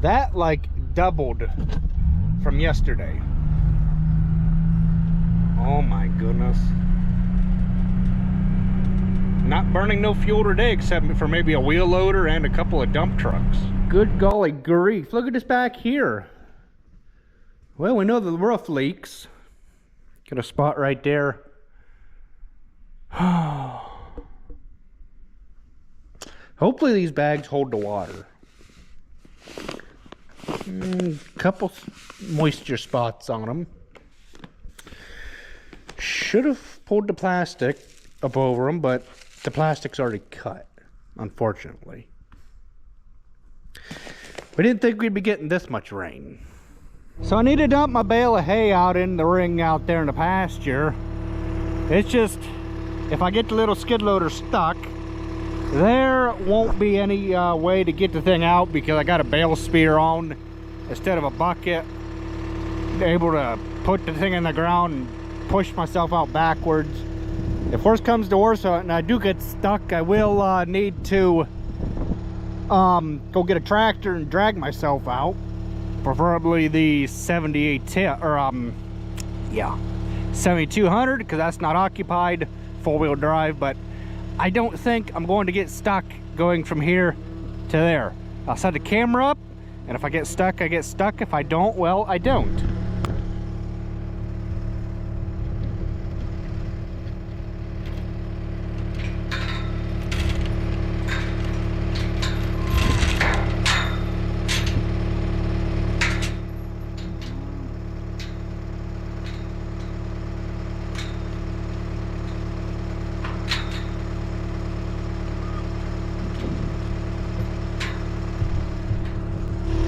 That like doubled from yesterday. Oh my goodness. Not burning no fuel today except for maybe a wheel loader and a couple of dump trucks. Good golly grief. Look at this back here. Well, we know the roof leaks. Got a spot right there. Hopefully these bags hold the water. Couple moisture spots on them. Should have pulled the plastic up over them, but the plastic's already cut, unfortunately. We didn't think we'd be getting this much rain. So I need to dump my bale of hay out in the ring out there in the pasture. It's just, if I get the little skid loader stuck, there won't be any way to get the thing out because I got a bale spear on instead of a bucket. Able to put the thing in the ground and push myself out backwards. If worse comes to worse and I do get stuck, I will need to go get a tractor and drag myself out. Preferably the 7810 or yeah, 7200 because that's not occupied, four-wheel drive. But I don't think I'm going to get stuck going from here to there. I'll set the camera up, and if I get stuck, I get stuck. If I don't, well, I don't.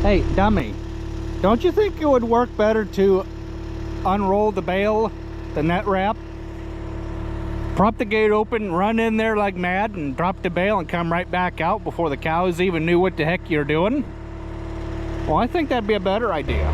Hey, dummy, don't you think it would work better to unroll the bale, the net wrap, prop the gate open, run in there like mad, and drop the bale and come right back out before the cows even knew what the heck you're doing? Well, I think that'd be a better idea.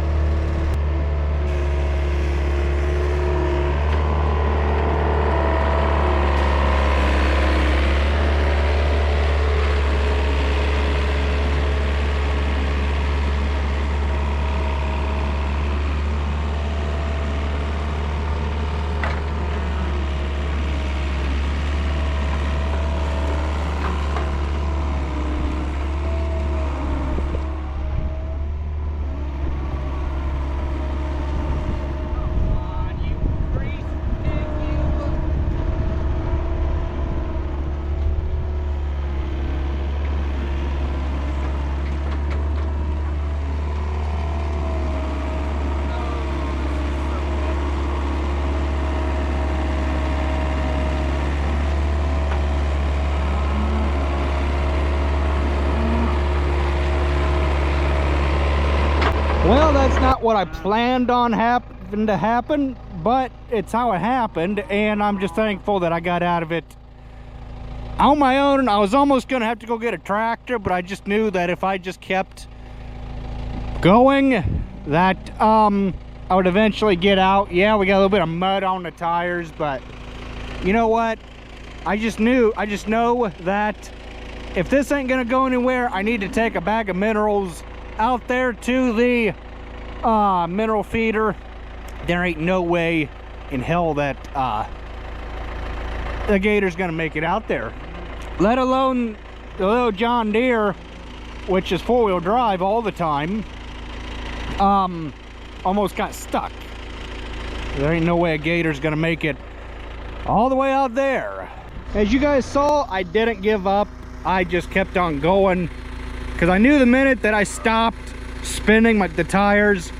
Well, that's not what I planned on having to happen, but it's how it happened, and I'm just thankful that I got out of it on my own. I was almost gonna have to go get a tractor, but I just knew that if I just kept going, that I would eventually get out. Yeah, we got a little bit of mud on the tires, but you know what? I just know that if this ain't gonna go anywhere, I need to take a bag of minerals out there to the mineral feeder. There ain't no way in hell that the gator's gonna make it out there, let alone the little John Deere, which is four-wheel drive all the time. Almost got stuck. There ain't no way a gator's gonna make it all the way out there. As you guys saw, I didn't give up. I just kept on going because I knew the minute that I stopped spinning the tires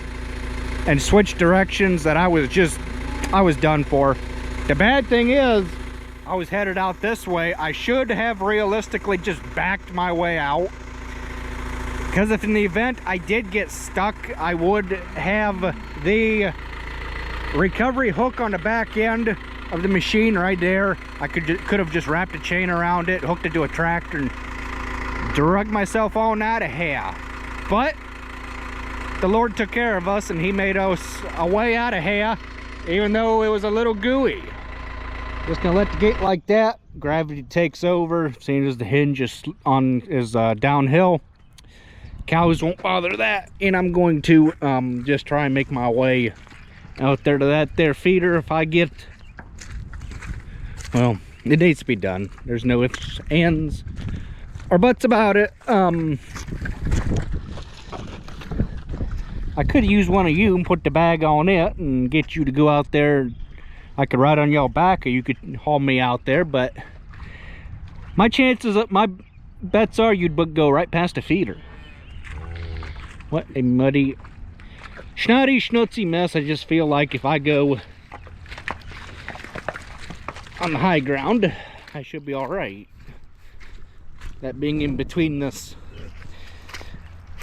and switched directions that I was done for. The bad thing is I was headed out this way. I should have realistically just backed my way out, because if in the event I did get stuck, I would have the recovery hook on the back end of the machine right there. I could have just wrapped a chain around it, hooked it to a tractor, and drug myself on out of here. But the Lord took care of us, and he made us a way out of here, even though it was a little gooey. Just gonna let the gate like that. Gravity takes over, seeing as the hinge is downhill. Cows won't bother that, and I'm going to just try and make my way out there to that there feeder. If I get, well, it needs to be done. There's no ifs, ands, or buts about it. I could use one of you and put the bag on it and get you to go out there. I could ride on y'all back, or you could haul me out there, but my chances of, my bets are you'd go right past a feeder. What a muddy, schnotty, schnutzy mess. I just feel like if I go on the high ground, I should be all right. That being in between this,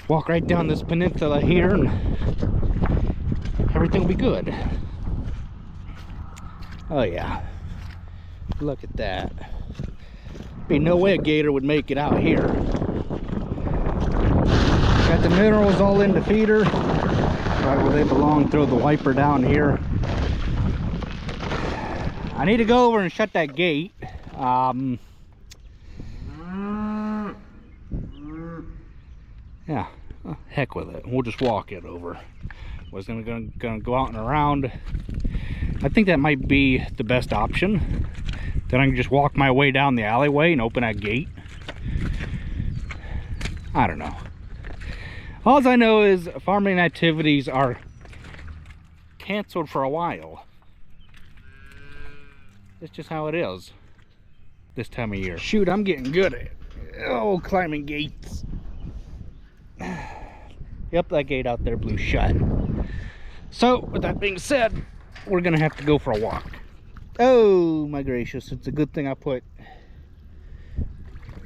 walk right down this peninsula here and everything will be good. Oh yeah, look at that. Be no way a gator would make it out here. Got the minerals all in the feeder, right where they belong. Throw the wiper down here. I need to go over and shut that gate. Yeah, well, heck with it. We'll just walk it over. Was gonna go out and around. I think that might be the best option. Then I can just walk my way down the alleyway and open that gate. I don't know. All I know is farming activities are canceled for a while. That's just how it is this time of year. Shoot, I'm getting good at it. Climbing gates. Yep, that gate out there blew shut. So, with that being said, we're gonna have to go for a walk. Oh my gracious, it's a good thing I put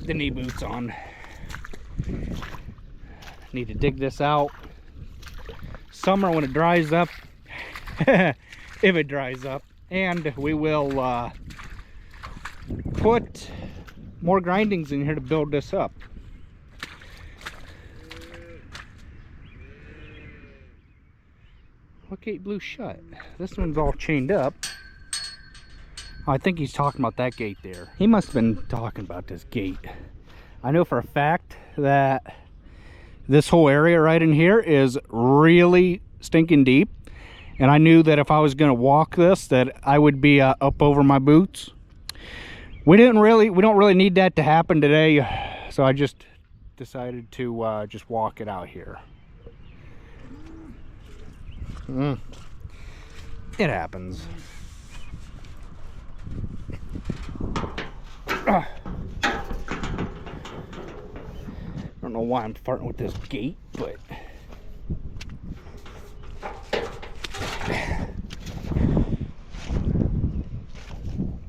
the knee boots on. Need to dig this out. Summer when it dries up, if it dries up, and we will put more grindings in here to build this up. What gate blew shut? This one's all chained up. Oh, I think he's talking about that gate there. He must have been talking about this gate. I know for a fact that this whole area right in here is really stinking deep. And I knew that if I was gonna walk this, that I would be up over my boots. We don't really need that to happen today. So I just decided to just walk it out here. It happens. I don't know why I'm farting with this gate, but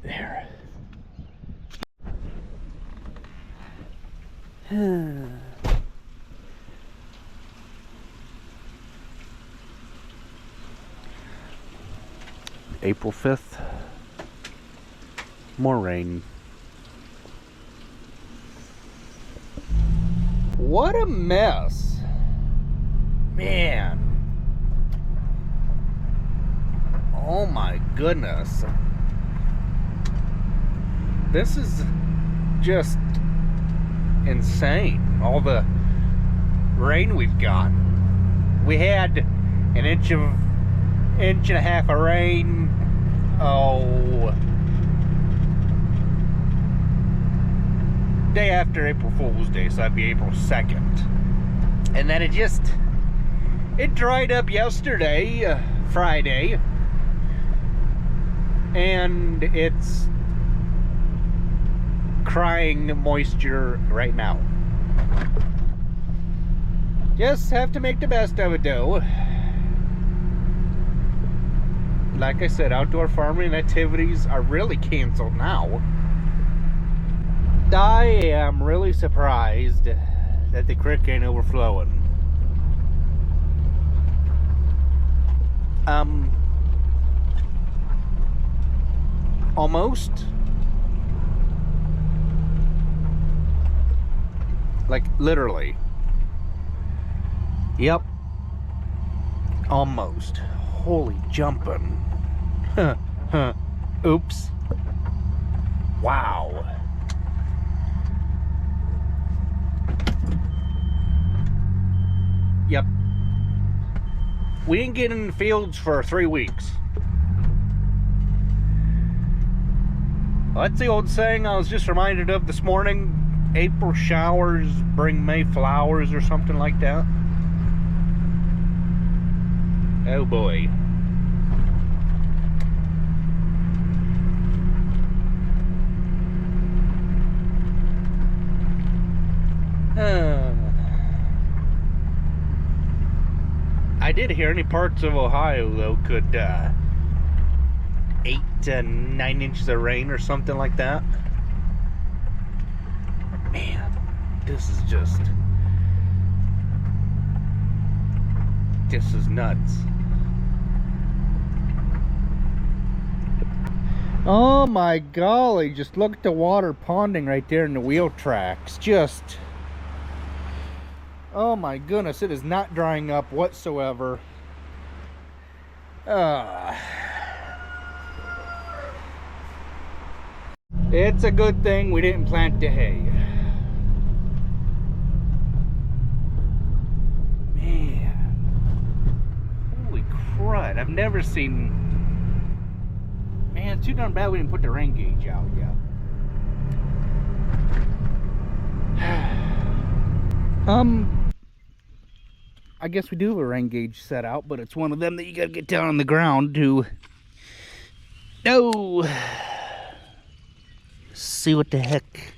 there. April 5th. More rain. What a mess. Man. Oh my goodness. This is just insane. All the rain we've got. We had an inch and a half of rain. Day after April Fool's Day, so that'd be April 2nd. And then it dried up yesterday, Friday, and it's crying moisture right now. Just have to make the best of it though. Like I said, outdoor farming activities are really canceled now. I am really surprised that the creek ain't overflowing. Almost. Like literally. Yep. Almost. Holy jumping. Oops. Wow. Yep. We didn't get in the fields for 3 weeks. Well, that's the old saying I was just reminded of this morning. April showers bring May flowers or something like that. Oh boy. I did hear any parts of Ohio though could 8 to 9 inches of rain or something like that. Man, this is nuts. Oh my golly, just look at the water ponding right there in the wheel tracks. Just, oh my goodness, it is not drying up whatsoever. It's a good thing we didn't plant the hay. Man, holy crud, I've never seen. Man, it's too darn bad we didn't put the rain gauge out yet. I guess we do have a rain gauge set out, but it's one of them that you gotta get down on the ground to see what the heck.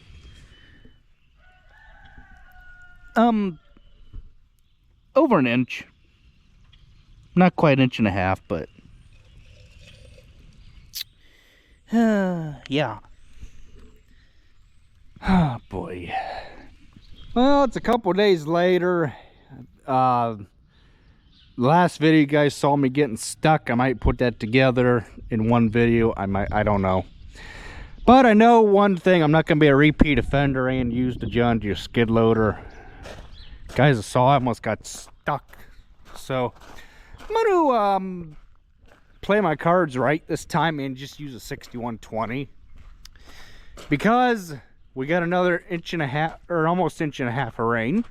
Over an inch. Not quite an inch and a half, but yeah. Oh boy. Well, it's a couple days later. Last video you guys saw me getting stuck. I might put that together in one video. I don't know. But I know one thing, I'm not going to be a repeat offender and use the John Deere skid loader. Guys, I saw I almost got stuck. So I'm going to play my cards right this time and just use a 6120. Because we got another inch and a half, or almost inch and a half of rain.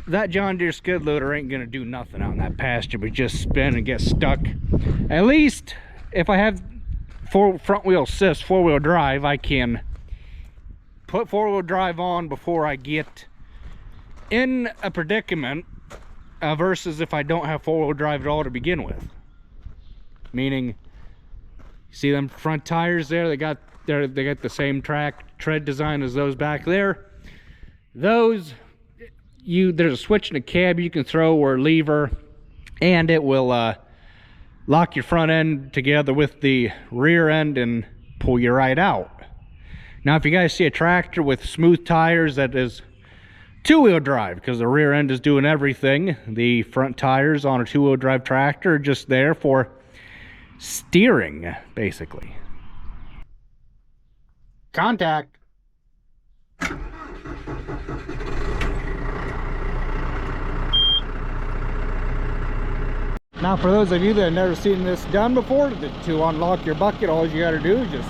That John Deere skid loader ain't going to do nothing out in that pasture but just spin and get stuck. At least if I have front wheel assist, 4-wheel drive, I can put 4-wheel drive on before I get in a predicament, versus if I don't have 4-wheel drive at all to begin with. Meaning, see them front tires there? They got the same tread design as those back there. Those, there's a switch in the cab you can throw or lever, and it will lock your front end together with the rear end and pull you right out. Now if you guys see a tractor with smooth tires, that is 2-wheel drive, because the rear end is doing everything. The front tires on a 2-wheel drive tractor are just there for steering, basically. Contact. Now for those of you that have never seen this done before, to unlock your bucket, all you got to do is just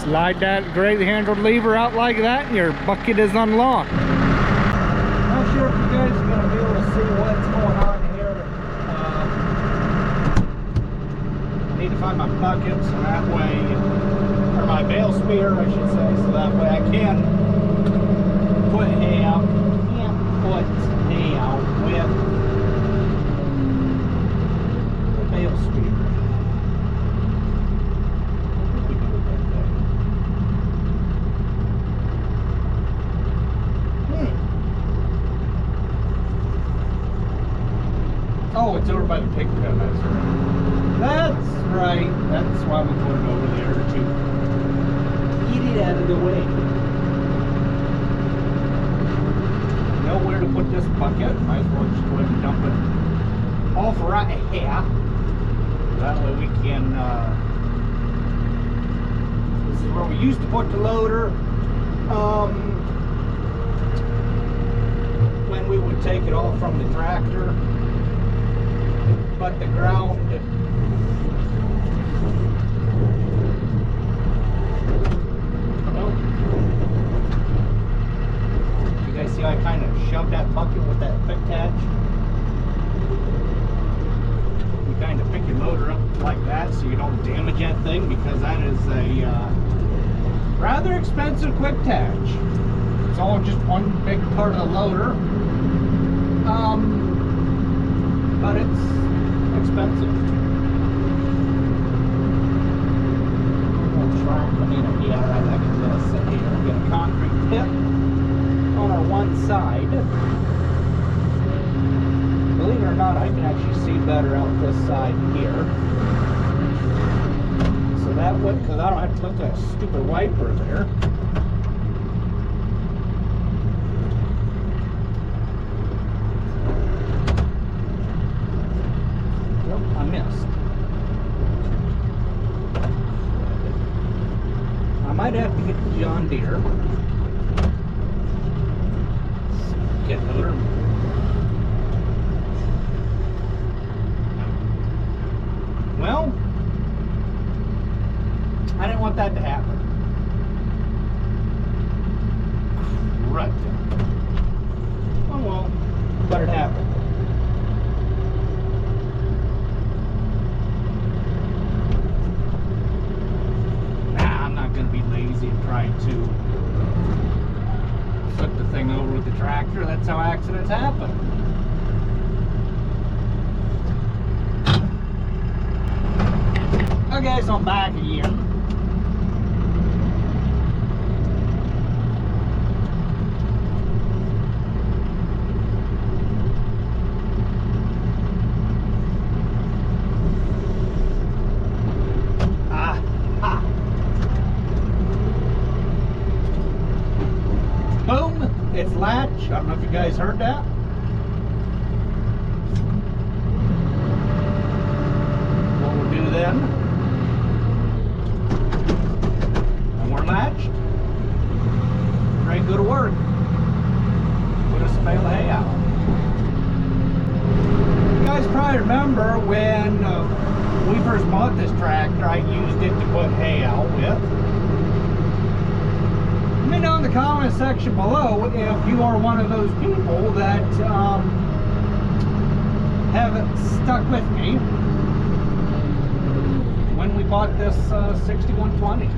slide that greatly handled lever out like that and your bucket is unlocked. Not sure if you guys are going to be able to see what's going on here. I need to find my bucket so that way, or my bale spear I should say, so that way I can put hay out. Can't put hay out with bale speed. Oh, it's over by the pig pen, that's right. That's right. That's why we put it over there, to get it out of the way. Nowhere to put this bucket. Might as well just go ahead and dump it off right here. That way we can, this is where we used to put the loader, when we would take it off from the tractor, but the ground, you guys See how I kind of shoved that bucket with that quick catch? You kind of pick your loader up like that so you don't damage that thing, because that is a rather expensive quick catch. It's all just one big part of the loader. But it's expensive. We'll try and come in here. I can just sit here and get a concrete tip on our one side. Believe it or not, I can actually see better out this side here. So that would, because I don't have to look at that stupid wiper there. I missed. I might have to get the John Deere. Get loader. Well, I didn't want that to happen. Right. Oh well, but it happened. And try to flip the thing over with the tractor. That's how accidents happen. Okay, so I'm back again. It's latch. I don't know if you guys heard that. What we'll do then, and we're latched, ready to go to work. Put us a bale of hay out. You guys probably remember when we first bought this tractor, I used it to put hay out with. Let me know in the comment section below if you are one of those people that have stuck with me when we bought this 6120.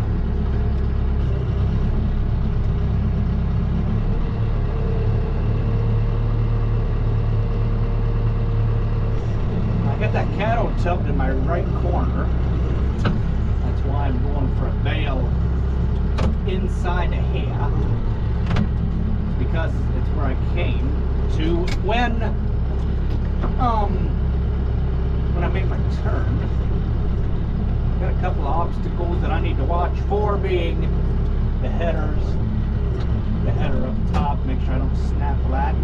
I got that cattle tubbed in my right corner. That's why I'm going for a bale inside of here, because it's where I came to when I make my turn. Got a couple of obstacles that I need to watch for, being the headers, the header up top, make sure I don't snap that.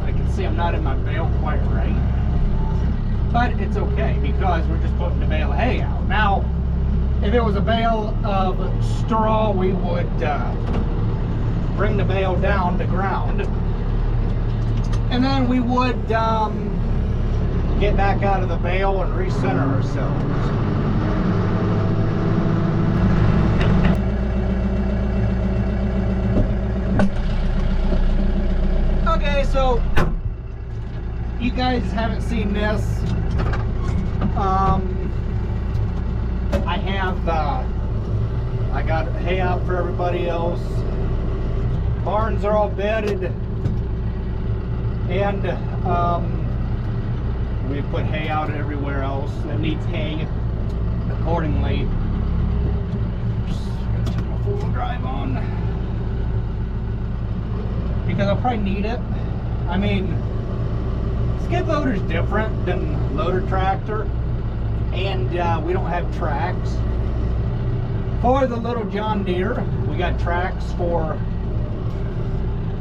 I can see I'm not in my bale quite right. But it's okay, because we're just putting the bale of hay out. Now, if it was a bale of straw, we would bring the bale down to ground. And then we would get back out of the bale and recenter ourselves. Okay, so you guys haven't seen this. I got hay out for everybody else. Barns are all bedded, and we put hay out everywhere else that needs hay accordingly. Just gotta turn my four-wheel drive on, because I'll probably need it. I mean, skid loader is different than loader tractor, and we don't have tracks. For the little John Deere, we got tracks. For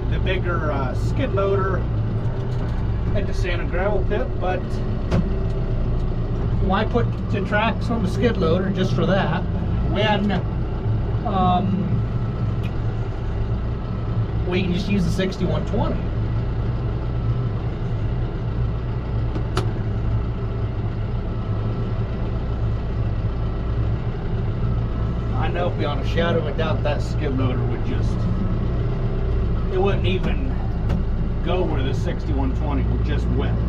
the bigger skid loader at the sand and gravel pit, but why put the tracks on the skid loader just for that, when we can just use the 6120? I know beyond a shadow of a doubt that skid loader would just, it wouldn't even go where the 6120 would just went.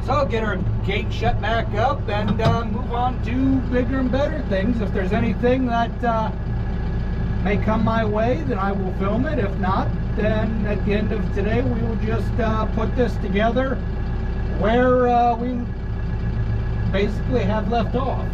So I'll get our gate shut back up and move on to bigger and better things. If there's anything that may come my way, then I will film it. If not, then at the end of today we will just put this together where we basically have left off.